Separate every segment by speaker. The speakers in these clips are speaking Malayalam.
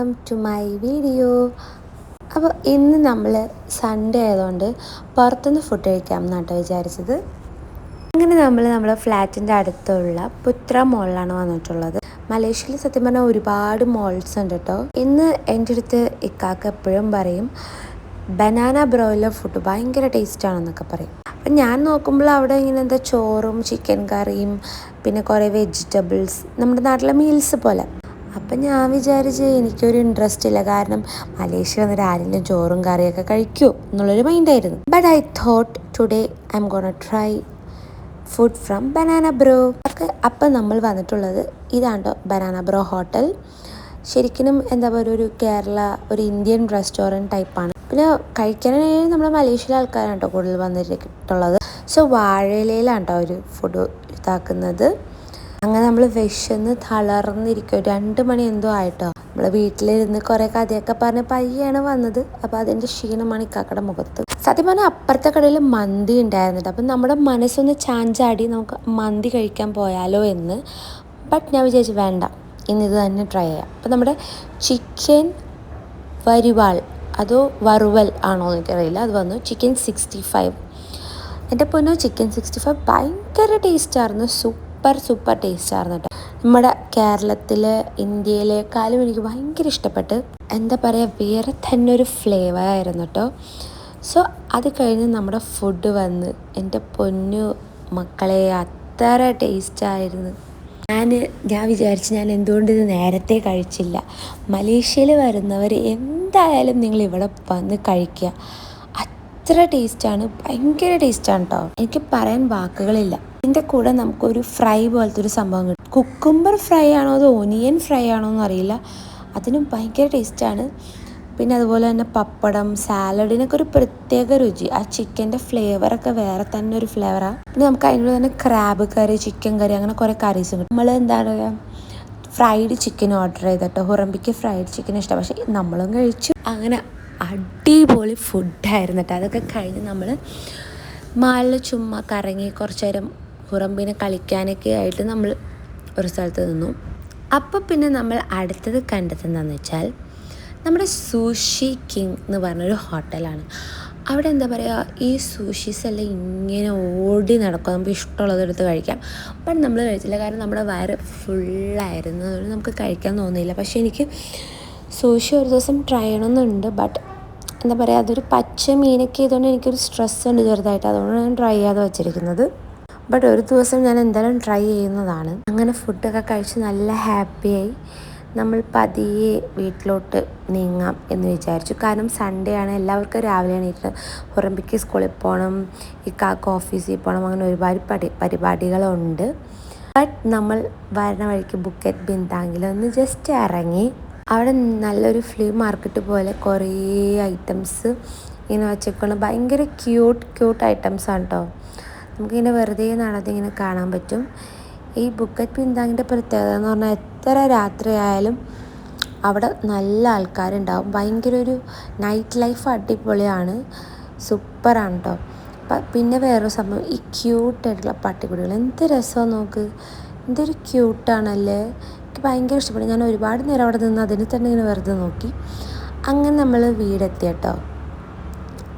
Speaker 1: Welcome to my video. അപ്പോൾ ഇന്ന് നമ്മൾ സൺഡേ ആയതുകൊണ്ട് പുറത്തുനിന്ന് ഫുഡ് കഴിക്കാം എന്നാട്ടോ വിചാരിച്ചത്. അങ്ങനെ നമ്മൾ നമ്മുടെ ഫ്ലാറ്റിൻ്റെ അടുത്തുള്ള പുത്ര മോളിലാണ് വന്നിട്ടുള്ളത്. മലേഷ്യയിൽ സത്യം പറഞ്ഞാൽ ഒരുപാട് മോൾസ് ഉണ്ട് കേട്ടോ. ഇന്ന് എൻ്റെ അടുത്ത് ഇക്കാക്ക് എപ്പോഴും പറയും ബനാന ബ്രോയിലർ ഫുഡ് ഭയങ്കര ടേസ്റ്റാണെന്നൊക്കെ പറയും. അപ്പം ഞാൻ നോക്കുമ്പോൾ അവിടെ ഇങ്ങനെ എന്താ ചോറും ചിക്കൻ കറിയും പിന്നെ കുറേ വെജിറ്റബിൾസ്, നമ്മുടെ നാട്ടിലെ മീൽസ് പോലെ. അപ്പം ഞാൻ വിചാരിച്ച് എനിക്കൊരു ഇൻട്രസ്റ്റ് ഇല്ല, കാരണം മലേഷ്യ വന്നിട്ട് ആരെങ്കിലും ചോറും കറിയൊക്കെ കഴിക്കൂ എന്നുള്ളൊരു മൈൻഡായിരുന്നു. But I thought today I am gonna try food from banana bro. അപ്പം നമ്മൾ വന്നിട്ടുള്ളത് ഇതാണ്ടോ ബനാന ബ്രോ ഹോട്ടൽ. ശരിക്കും എന്താ പറയുക, ഒരു കേരള ഒരു ഇന്ത്യൻ റെസ്റ്റോറൻറ്റ് ടൈപ്പാണ്. പിന്നെ കഴിക്കാനായി നമ്മൾ മലേഷ്യയിലെ ആൾക്കാരാണ് കേട്ടോ കൂടുതൽ വന്നിട്ടുള്ളത്. സോ വാഴയിലയിലാണ് കേട്ടോ ഒരു ഫുഡ് ഇതാക്കുന്നത്. അങ്ങനെ നമ്മൾ വിശന്ന് തളർന്നിരിക്കും. 2 മണി എന്തോ ആയിട്ടോ. നമ്മൾ വീട്ടിലിരുന്ന് കുറേ കഥയൊക്കെ പറഞ്ഞ് പയ്യാണ് വന്നത്. അപ്പോൾ അതിൻ്റെ ക്ഷീണമാണ് ഇക്കാക്കയുടെ മുഖത്ത്. സത്യം പറഞ്ഞാൽ അപ്പുറത്തെ കടയിൽ മന്തി ഉണ്ടായിരുന്നിട്ട് അപ്പം നമ്മുടെ മനസ്സൊന്ന് ചാഞ്ചാടി നമുക്ക് മന്തി കഴിക്കാൻ പോയാലോ എന്ന്. ബട്ട് ഞാൻ വിചാരിച്ചു വേണ്ട, ഇന്നിത് തന്നെ ട്രൈ ചെയ്യാം. അപ്പം നമ്മുടെ ചിക്കൻ വരിവാൾ അതോ വറുവൽ ആണോ എനിക്കറിയില്ല, അത് വന്നു. ചിക്കൻ 65. എൻ്റെ പൊന്നോ, ചിക്കൻ 65 ഭയങ്കര ടേസ്റ്റായിരുന്നു. സൂപ്പർ ടേസ്റ്റായിരുന്നു കേട്ടോ. നമ്മുടെ കേരളത്തിലെ ഇന്ത്യയിലേക്കാളും എനിക്ക് ഭയങ്കര ഇഷ്ടപ്പെട്ട്. എന്താ പറയുക, വേറെ തന്നെ ഒരു ഫ്ലേവർ ആയിരുന്നു കേട്ടോ. സോ അത് കഴിഞ്ഞ് നമ്മുടെ ഫുഡ് വന്ന്, എൻ്റെ പൊന്നു മക്കളെ അത്ര ടേസ്റ്റായിരുന്നു. ഞാൻ വിചാരിച്ച് ഞാൻ എന്തുകൊണ്ട് ഇത് നേരത്തെ കഴിച്ചില്ല. മലേഷ്യയിൽ വരുന്നവർ എന്തായാലും നിങ്ങൾ ഇവിടെ വന്ന് കഴിക്കുക. അത്ര ടേസ്റ്റാണ്, ഭയങ്കര ടേസ്റ്റാണ് കേട്ടോ. എനിക്ക് പറയാൻ വാക്കുകളില്ല. ഇതിൻ്റെ കൂടെ നമുക്കൊരു ഫ്രൈ പോലത്തെ ഒരു സംഭവം കിട്ടും. കുക്കുംബർ ഫ്രൈ ആണോ അതോ ഒനിയൻ ഫ്രൈ ആണോ എന്നറിയില്ല, അതിനും ഭയങ്കര ടേസ്റ്റാണ്. പിന്നെ അതുപോലെ തന്നെ പപ്പടം, സാലഡിനൊക്കെ ഒരു പ്രത്യേക രുചി. ആ ചിക്കൻ്റെ ഫ്ലേവറൊക്കെ വേറെ തന്നെ ഒരു ഫ്ലേവറാണ്. പിന്നെ നമുക്ക് അതിനോട് തന്നെ ക്രാബ് കറി, ചിക്കൻ കറി, അങ്ങനെ കുറേ കറീസും കിട്ടും. നമ്മൾ എന്താ പറയുക, ഫ്രൈഡ് ചിക്കൻ ഓർഡർ ചെയ്തിട്ടോ. ഹുറമ്പിക്ക് ഫ്രൈഡ് ചിക്കൻ ഇഷ്ടം, പക്ഷേ നമ്മളും കഴിച്ചു. അങ്ങനെ അടിപൊളി ഫുഡായിരുന്നു കേട്ടോ. അതൊക്കെ കഴിഞ്ഞ് നമ്മൾ മാളിൽ ചുമ്മാ കറങ്ങി കുറച്ച് നേരം ഹുറമ്പിനെ കളിക്കാനൊക്കെ ആയിട്ട് നമ്മൾ ഒരു സ്ഥലത്ത് നിന്നു. അപ്പോൾ പിന്നെ നമ്മൾ അടുത്തത് കണ്ടത് എന്താണെന്ന് വെച്ചാൽ നമ്മുടെ സൂഷി കിങ് എന്ന് പറഞ്ഞൊരു ഹോട്ടലാണ്. അവിടെ എന്താ പറയുക, ഈ സൂഷീസ് എല്ലാം ഇങ്ങനെ ഓടി നടക്കും. നമുക്ക് ഇഷ്ടമുള്ളതെടുത്ത് കഴിക്കാം. ബട്ട് നമ്മൾ കഴിച്ചില്ല, കാരണം നമ്മുടെ വയറ് ഫുള്ളായിരുന്നു. അതുകൊണ്ട് നമുക്ക് കഴിക്കാൻ തോന്നിയില്ല. പക്ഷേ എനിക്ക് സൂഷി ഒരു ദിവസം ട്രൈ ചെയ്യണമെന്നുണ്ട്. ബട്ട് എന്താ പറയുക, അതൊരു പച്ച മീനൊക്കെ ആയതുകൊണ്ട് എനിക്കൊരു സ്ട്രെസ് ഉണ്ട് ചെറുതായിട്ട്. അതുകൊണ്ടാണ് ഞാൻ ട്രൈ ചെയ്യാതെ വെച്ചിരിക്കുന്നത്. ബട്ട് ഒരു ദിവസം ഞാൻ എന്തായാലും ട്രൈ ചെയ്യുന്നതാണ്. അങ്ങനെ ഫുഡൊക്കെ കഴിച്ച് നല്ല ഹാപ്പിയായി നമ്മൾ പതിയെ വീട്ടിലോട്ട് നീങ്ങാം എന്ന് വിചാരിച്ചു. കാരണം സൺഡേ ആണ്, എല്ലാവർക്കും രാവിലെ എണീറ്റ് ഹുറമ്പിക്ക് സ്കൂളിൽ പോകണം, ഇക്കാക്ക് ഓഫീസിൽ പോകണം, അങ്ങനെ ഒരുപാട് പരിപാടികളുണ്ട്. ബട്ട് നമ്മൾ വരുന്ന വഴിക്ക് ബുക്കറ്റ് ബിന്താങ്ങിലൊന്ന് ജസ്റ്റ് ഇറങ്ങി. അവിടെ നല്ലൊരു ഫ്ലീ മാർക്കറ്റ് പോലെ കുറേ ഐറ്റംസ് ഇങ്ങനെ വെച്ചേക്കണം. ഭയങ്കര ക്യൂട്ട് ഐറ്റംസാണ് കേട്ടോ. നമുക്കിങ്ങനെ വെറുതെ നടന്നിങ്ങനെ കാണാൻ പറ്റും. ഈ ബുക്കറ്റ് ബിന്താങ്ങിൻ്റെ പ്രത്യേകത എന്ന് പറഞ്ഞാൽ എത്ര രാത്രിയായാലും അവിടെ നല്ല ആൾക്കാരുണ്ടാവും. ഭയങ്കര ഒരു നൈറ്റ് ലൈഫ് അടിപൊളിയാണ്, സൂപ്പറാണ് കേട്ടോ. പിന്നെ വേറൊരു സംഭവം, ഈ ക്യൂട്ടായിട്ടുള്ള പട്ടിക്കുട്ടികൾ എന്ത് രസമാണ് നോക്ക്, എന്തൊരു ക്യൂട്ടാണല്ലേ. എനിക്ക് ഭയങ്കര ഇഷ്ടപ്പെട്ടു. ഞാൻ ഒരുപാട് നേരം അവിടെ നിന്ന് അതിനെ തന്നെ ഇങ്ങനെ വെറുതെ നോക്കി. അങ്ങനെ നമ്മൾ വീടെത്തി കേട്ടോ.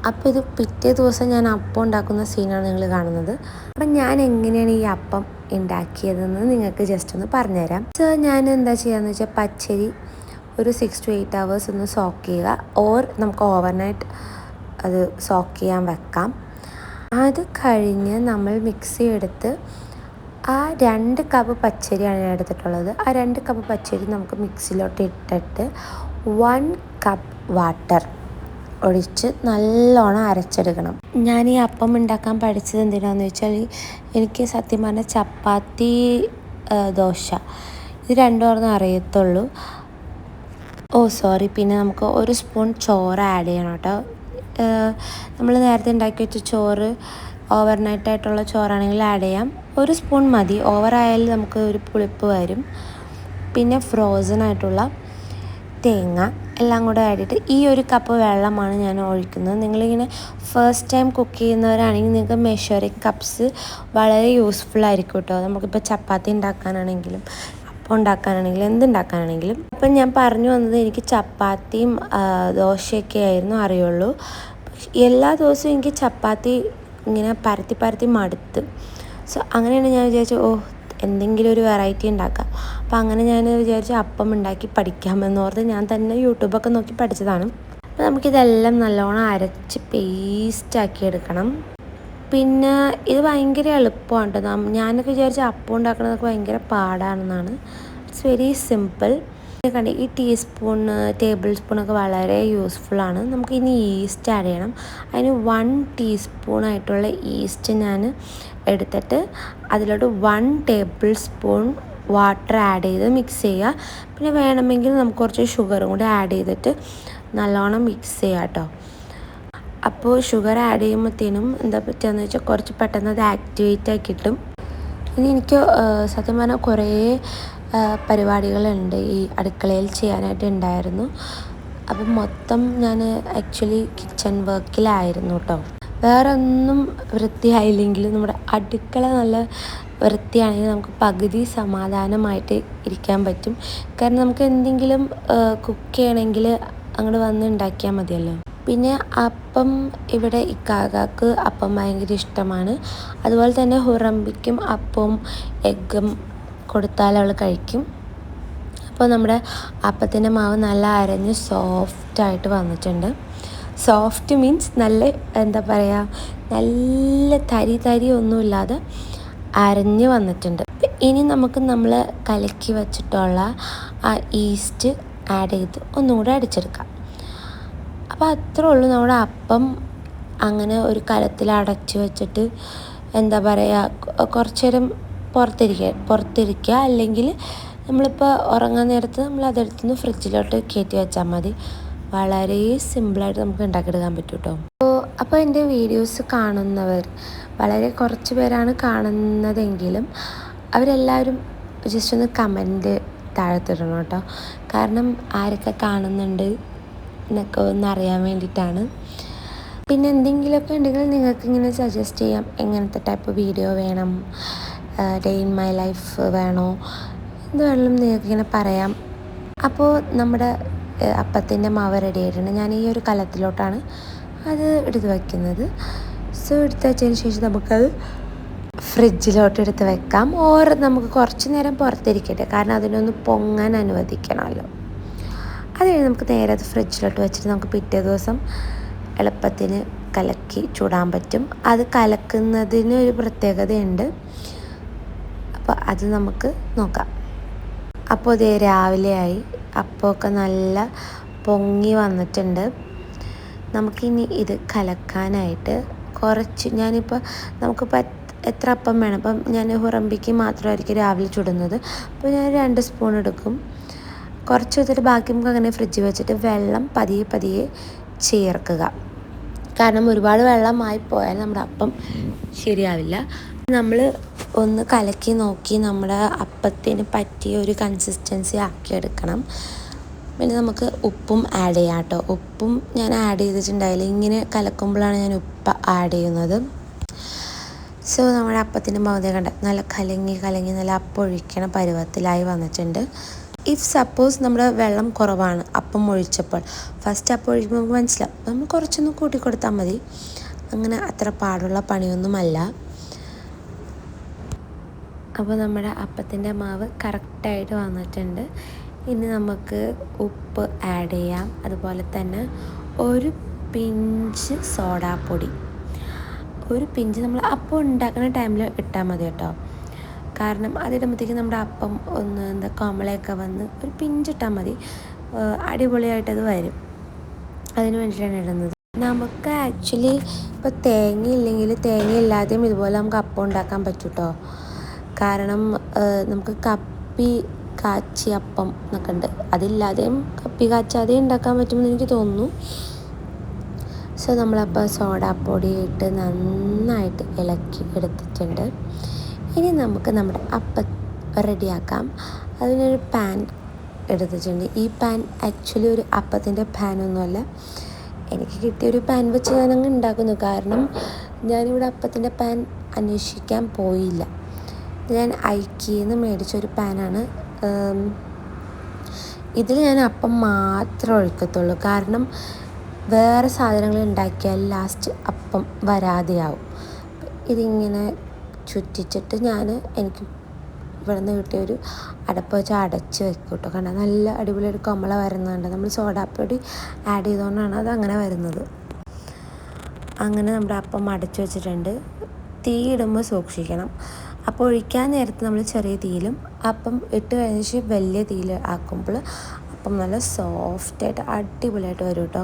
Speaker 1: അപ്പോൾ ഇത് പിറ്റേ ദിവസം ഞാൻ അപ്പം ഉണ്ടാക്കുന്ന സീനാണ് നിങ്ങൾ കാണുന്നത്. അപ്പം ഞാൻ എങ്ങനെയാണ് ഈ അപ്പം ഉണ്ടാക്കിയതെന്ന് നിങ്ങൾക്ക് ജസ്റ്റ് ഒന്ന് പറഞ്ഞുതരാം. സോ ഞാൻ എന്താ ചെയ്യാന്ന് വെച്ചാൽ, പച്ചരി ഒരു 6 to 8 hours ഒന്ന് സോക്ക് ചെയ്യുക, ഓർ നമുക്ക് ഓവർനൈറ്റ് അത് സോക്ക് ചെയ്യാൻ വെക്കാം. അത് കഴിഞ്ഞ് നമ്മൾ മിക്സി എടുത്ത് ആ 2 കപ്പ് പച്ചരിയാണ് ഞാൻ എടുത്തിട്ടുള്ളത്. ആ 2 കപ്പ് പച്ചരി നമുക്ക് മിക്സിയിലോട്ട് ഇട്ടിട്ട് 1 കപ്പ് വാട്ടർ ഒഴിച്ച് നല്ലോണം അരച്ചെടുക്കണം. ഞാൻ ഈ അപ്പം ഉണ്ടാക്കാൻ പഠിച്ചത് എന്തിനാണെന്ന് വെച്ചാൽ, എനിക്ക് സത്യം പറഞ്ഞാൽ ചപ്പാത്തി, ദോശ ഇത് രണ്ടുമായിരുന്നു അറിയത്തുള്ളൂ. പിന്നെ നമുക്ക് 1 സ്പൂൺ ചോറ് ആഡ് ചെയ്യണം കേട്ടോ. നമ്മൾ നേരത്തെ ഉണ്ടാക്കി വെച്ച ചോറ്, ഓവർനൈറ്റായിട്ടുള്ള ചോറാണെങ്കിൽ ആഡ് ചെയ്യാം. 1 സ്പൂൺ മതി, ഓവറായാലും നമുക്ക് ഒരു പുളിപ്പ് വരും. പിന്നെ ഫ്രോസൺ ആയിട്ടുള്ള തേങ്ങ എല്ലാം കൂടെ ആഡിയിട്ട് ഈ 1 കപ്പ് വെള്ളമാണ് ഞാൻ ഒഴിക്കുന്നത്. നിങ്ങളിങ്ങനെ ഫസ്റ്റ് ടൈം കുക്ക് ചെയ്യുന്നവരാണെങ്കിൽ നിങ്ങൾക്ക് മെഷറിങ് കപ്സ് വളരെ യൂസ്ഫുൾ ആയിരിക്കും കേട്ടോ. നമുക്കിപ്പോൾ ചപ്പാത്തി ഉണ്ടാക്കാനാണെങ്കിലും അപ്പം ഉണ്ടാക്കാനാണെങ്കിലും എന്തുണ്ടാക്കാനാണെങ്കിലും. അപ്പം ഞാൻ പറഞ്ഞു വന്നത് എനിക്ക് ചപ്പാത്തിയും ദോശയൊക്കെ ആയിരുന്നു അറിയുള്ളൂ. പക്ഷെ എല്ലാ ദിവസവും എനിക്ക് ചപ്പാത്തി ഇങ്ങനെ പരത്തി പരത്തി മടുത്ത്. സോ അങ്ങനെയാണ് ഞാൻ വിചാരിച്ചു എന്തെങ്കിലും ഒരു വെറൈറ്റി ഉണ്ടാക്കാം. അപ്പോൾ അങ്ങനെ ഞാൻ വിചാരിച്ചു അപ്പം ഉണ്ടാക്കി പഠിക്കാമെന്നോർത്ത് ഞാൻ തന്നെ യൂട്യൂബൊക്കെ നോക്കി പഠിച്ചതാണ്. അപ്പോൾ നമുക്കിതെല്ലാം നല്ലോണം അരച്ച് പേസ്റ്റാക്കി എടുക്കണം. പിന്നെ ഇത് ഭയങ്കര എളുപ്പമാണ് കേട്ടോ. ഞാനൊക്കെ വിചാരിച്ച അപ്പം ഉണ്ടാക്കണതൊക്കെ ഭയങ്കര പാടാണെന്നാണ്. It's very simple. കണ്ടി ഈ ടേബിൾ സ്പൂണൊക്കെ വളരെ യൂസ്ഫുള്ളാണ്. നമുക്ക് ഇനി ഈസ്റ്റ് ആഡ് ചെയ്യണം. അതിന് 1 ടീസ്പൂണായിട്ടുള്ള ഈസ്റ്റ് ഞാൻ എടുത്തിട്ട് അതിലോട്ട് 1 ടേബിൾ സ്പൂൺ വാട്ടർ ആഡ് ചെയ്ത് മിക്സ് ചെയ്യുക. പിന്നെ വേണമെങ്കിൽ നമുക്ക് കുറച്ച് ഷുഗറും കൂടി ആഡ് ചെയ്തിട്ട് നല്ലോണം മിക്സ് ചെയ്യാം കേട്ടോ. അപ്പോൾ ഷുഗർ ആഡ് ചെയ്യുമ്പോഴത്തേനും എന്താ പറ്റുകയെന്ന് വെച്ചാൽ കുറച്ച് പെട്ടെന്ന് അത് ആക്ടിവേറ്റ് ആയി കിട്ടും. ഇനി എനിക്ക് സത്യം പറഞ്ഞാൽ കുറേ പരിപാടികളുണ്ട് ഈ അടുക്കളയിൽ ചെയ്യാനായിട്ട് ഉണ്ടായിരുന്നു. അപ്പം മൊത്തം ഞാൻ ആക്ച്വലി കിച്ചൺ വർക്കിലായിരുന്നു കേട്ടോ. വേറെ ഒന്നും വൃത്തിയായില്ലെങ്കിലും നമ്മുടെ അടുക്കള നല്ല വൃത്തിയാണെങ്കിൽ നമുക്ക് പകുതി സമാധാനമായിട്ട് ഇരിക്കാൻ പറ്റും. കാരണം നമുക്ക് എന്തെങ്കിലും കുക്ക് ചെയ്യണമെങ്കിൽ അങ്ങോട്ട് വന്ന് ഉണ്ടാക്കിയാൽ മതിയല്ലോ. പിന്നെ അപ്പം ഇവിടെ ഇക്കാക്ക് അപ്പം ഭയങ്കര ഇഷ്ടമാണ്. അതുപോലെ തന്നെ ഹുറമ്പിക്കും അപ്പവും എഗ്ഗും കൊടുത്താൽ അവൾ കഴിക്കും. അപ്പോൾ നമ്മുടെ അപ്പത്തിൻ്റെ മാവ് നല്ല അരഞ്ഞ് സോഫ്റ്റായിട്ട് വന്നിട്ടുണ്ട്. സോഫ്റ്റ് മീൻസ് നല്ല എന്താ പറയുക, നല്ല തരി ഒന്നുമില്ലാതെ അരഞ്ഞ് വന്നിട്ടുണ്ട്. ഇനി നമുക്ക് നമ്മൾ കലക്കി വെച്ചിട്ടുള്ള ആ ഈസ്റ്റ് ആഡ് ചെയ്ത് ഒന്നും കൂടെ അടിച്ചെടുക്കാം. അപ്പോൾ അത്രേ ഉള്ളൂ. നമ്മുടെ അപ്പം അങ്ങനെ ഒരു കലത്തിൽ അടച്ച് വെച്ചിട്ട് എന്താ പറയുക, കുറച്ച് നേരം പുറത്തിരിക്കുക. അല്ലെങ്കിൽ നമ്മളിപ്പോൾ ഉറങ്ങാൻ നേരത്ത് നമ്മൾ അതെടുത്തുനിന്ന് ഫ്രിഡ്ജിലോട്ട് കയറ്റി വെച്ചാൽ മതി. വളരെ സിമ്പിളായിട്ട് നമുക്ക് ഉണ്ടാക്കിയെടുക്കാൻ പറ്റും കേട്ടോ. അപ്പോൾ എൻ്റെ വീഡിയോസ് കാണുന്നവർ വളരെ കുറച്ച് പേരാണ് കാണുന്നതെങ്കിലും അവരെല്ലാവരും ജസ്റ്റ് ഒന്ന് കമൻറ്റ് താഴത്തിടണം കേട്ടോ. കാരണം ആരൊക്കെ കാണുന്നുണ്ട് എന്നൊക്കെ ഒന്ന് അറിയാൻ വേണ്ടിയിട്ടാണ്. പിന്നെ എന്തെങ്കിലുമൊക്കെ ഉണ്ടെങ്കിൽ നിങ്ങൾക്ക് ഇങ്ങനെ സജസ്റ്റ് ചെയ്യാം, എങ്ങനത്തെ ടൈപ്പ് വീഡിയോ വേണം, ഡേ ഇൻ മൈ ലൈഫ് വേണോ, എന്ത് വേണമെങ്കിലും നിങ്ങൾക്കിങ്ങനെ പറയാം. അപ്പോൾ നമ്മുടെ അപ്പത്തിൻ്റെ മാവ് റെഡി ആയിട്ടുണ്ട്. ഞാൻ ഈ ഒരു കലത്തിലോട്ടാണ് അത് എടുത്ത് വയ്ക്കുന്നത്. സോ എടുത്ത് വെച്ചതിന് ശേഷം നമുക്കത് ഫ്രിഡ്ജിലോട്ട് എടുത്ത് വെക്കാം. നമുക്ക് കുറച്ച് നേരം പുറത്തിരിക്കട്ടെ, കാരണം അതിനൊന്ന് പൊങ്ങാൻ അനുവദിക്കണമല്ലോ. അത് കഴിഞ്ഞ് നമുക്ക് നേരെ അത് ഫ്രിഡ്ജിലോട്ട് വെച്ചിട്ട് നമുക്ക് പിറ്റേ ദിവസം എളുപ്പത്തിന് കലക്കി ചൂടാൻ പറ്റും. അത് കലക്കുന്നതിന് ഒരു പ്രത്യേകതയുണ്ട്. അപ്പോൾ അത് നമുക്ക് നോക്കാം. അപ്പോൾ ഇതേ രാവിലെയായി, അപ്പമൊക്കെ നല്ല പൊങ്ങി വന്നിട്ടുണ്ട്. നമുക്കിനി ഇത് കലക്കാനായിട്ട് കുറച്ച് ഞാനിപ്പോൾ നമുക്കിപ്പോൾ എത്ര അപ്പം വേണം. അപ്പം ഞാൻ ഹുറമ്പിക്ക് മാത്രമായിരിക്കും രാവിലെ ചുടുന്നത്. അപ്പോൾ ഞാൻ 2 സ്പൂൺ എടുക്കും. കുറച്ച് വെച്ചിട്ട് ബാക്കി നമുക്ക് അങ്ങനെ ഫ്രിഡ്ജിൽ വെച്ചിട്ട് വെള്ളം പതിയെ ചേർക്കുക. കാരണം ഒരുപാട് വെള്ളമായി പോയാൽ നമ്മുടെ അപ്പം ശരിയാവില്ല. നമ്മൾ ഒന്ന് കലക്കി നോക്കി നമ്മുടെ അപ്പത്തിന് പറ്റിയ ഒരു കൺസിസ്റ്റൻസി ആക്കിയെടുക്കണം. പിന്നെ നമുക്ക് ഉപ്പും ആഡ് ചെയ്യാം കേട്ടോ. ഉപ്പും ഞാൻ ആഡ് ചെയ്തിട്ടുണ്ടായില്ല. ഇങ്ങനെ കലക്കുമ്പോഴാണ് ഞാൻ ഉപ്പ് ആഡ് ചെയ്യുന്നത്. സോ നമ്മുടെ അപ്പത്തിൻ്റെ മാവ് കണ്ട നല്ല കലങ്ങി നല്ല അപ്പം ഒഴിക്കണ പരുവത്തിലായി വന്നിട്ടുണ്ട്. ഇഫ് സപ്പോസ് നമ്മുടെ വെള്ളം കുറവാണ് അപ്പം ഒഴിച്ചപ്പോൾ, ഫസ്റ്റ് അപ്പം ഒഴിക്കുമ്പോൾ നമുക്ക് മനസ്സിലാവും, നമ്മൾ കുറച്ചൊന്ന് കൂട്ടി കൊടുത്താൽ മതി. അങ്ങനെ അത്ര പാടുള്ള പണിയൊന്നുമല്ല. അപ്പോൾ നമ്മുടെ അപ്പത്തിൻ്റെ മാവ് കറക്റ്റായിട്ട് വന്നിട്ടുണ്ട്. ഇനി നമുക്ക് ഉപ്പ് ആഡ് ചെയ്യാം. അതുപോലെ തന്നെ ഒരു പിഞ്ച് സോഡാപ്പൊടി, ഒരു പിഞ്ച് നമ്മൾ അപ്പം ഉണ്ടാക്കുന്ന ടൈമിൽ ഇട്ടാൽ മതി കേട്ടോ. കാരണം അതിടുമ്പോഴത്തേക്കും നമ്മുടെ അപ്പം ഒന്ന് കോമളയൊക്കെ വന്ന് ഒരു പിഞ്ചിട്ടാൽ മതി, അടിപൊളിയായിട്ടത് വരും. അതിന് വേണ്ടിയിട്ടാണ് ഇടുന്നത്. നമുക്ക് ആക്ച്വലി ഇപ്പോൾ തേങ്ങയില്ലെങ്കിൽ തേങ്ങയില്ലാതെയും ഇതുപോലെ നമുക്ക് അപ്പം ഉണ്ടാക്കാൻ പറ്റും കേട്ടോ. കാരണം നമുക്ക് കപ്പി കാച്ചി അപ്പം എന്നൊക്കെ ഉണ്ട്. അതില്ലാതെയും കപ്പി കാച്ചാതെയും ഉണ്ടാക്കാൻ പറ്റുമെന്ന് എനിക്ക് തോന്നുന്നു. സോ നമ്മളപ്പോൾ സോഡാപ്പൊടി ഇട്ട് നന്നായിട്ട് ഇളക്കി എടുത്തിട്ടുണ്ട്. ഇനി നമുക്ക് നമ്മുടെ അപ്പം റെഡിയാക്കാം. അതിനൊരു പാൻ എടുത്തിട്ടുണ്ട്. ഈ പാൻ ആക്ച്വലി ഒരു അപ്പത്തിൻ്റെ പാനൊന്നുമല്ല, എനിക്ക് കിട്ടിയൊരു പാൻ വെച്ച് ഞാനങ്ങ് ഉണ്ടാക്കുന്നു. കാരണം ഞാനിവിടെ അപ്പത്തിൻ്റെ പാൻ അന്വേഷിക്കാൻ പോയില്ല. ഞാൻ ഐക്കിയിൽ നിന്ന് മേടിച്ചൊരു പാനാണ് ഇതിൽ ഞാൻ അപ്പം മാത്രമേ ഒഴിക്കത്തുള്ളൂ, കാരണം വേറെ സാധനങ്ങൾ ഉണ്ടാക്കിയാൽ ലാസ്റ്റ് അപ്പം വരാതെയാവും. ഇതിങ്ങനെ ചുറ്റിച്ചിട്ട് എനിക്ക് ഇവിടെ നിന്ന് കിട്ടിയൊരു അടപ്പ് വെച്ച് അടച്ച് വെക്കും കേട്ടോ. കാരണം നല്ല അടിപൊളി ഒരു കമള വരുന്നുണ്ട്. നമ്മൾ സോഡാപ്പൊടി ആഡ് ചെയ്തുകൊണ്ടാണ് അത് അങ്ങനെ വരുന്നത്. അങ്ങനെ നമ്മുടെ അപ്പം അടച്ചു വെച്ചിട്ടുണ്ട്. തീ ഇടുമ്പോൾ സൂക്ഷിക്കണം. അപ്പോൾ ഒഴിക്കാൻ നേരത്ത് നമ്മൾ ചെറിയ തീയിലും അപ്പം ഇട്ട് കഴിഞ്ഞ ശേഷം വലിയ തീയിൽ ആക്കുമ്പോൾ അപ്പം നല്ല സോഫ്റ്റായിട്ട് അടിപൊളിയായിട്ട് വരും കേട്ടോ.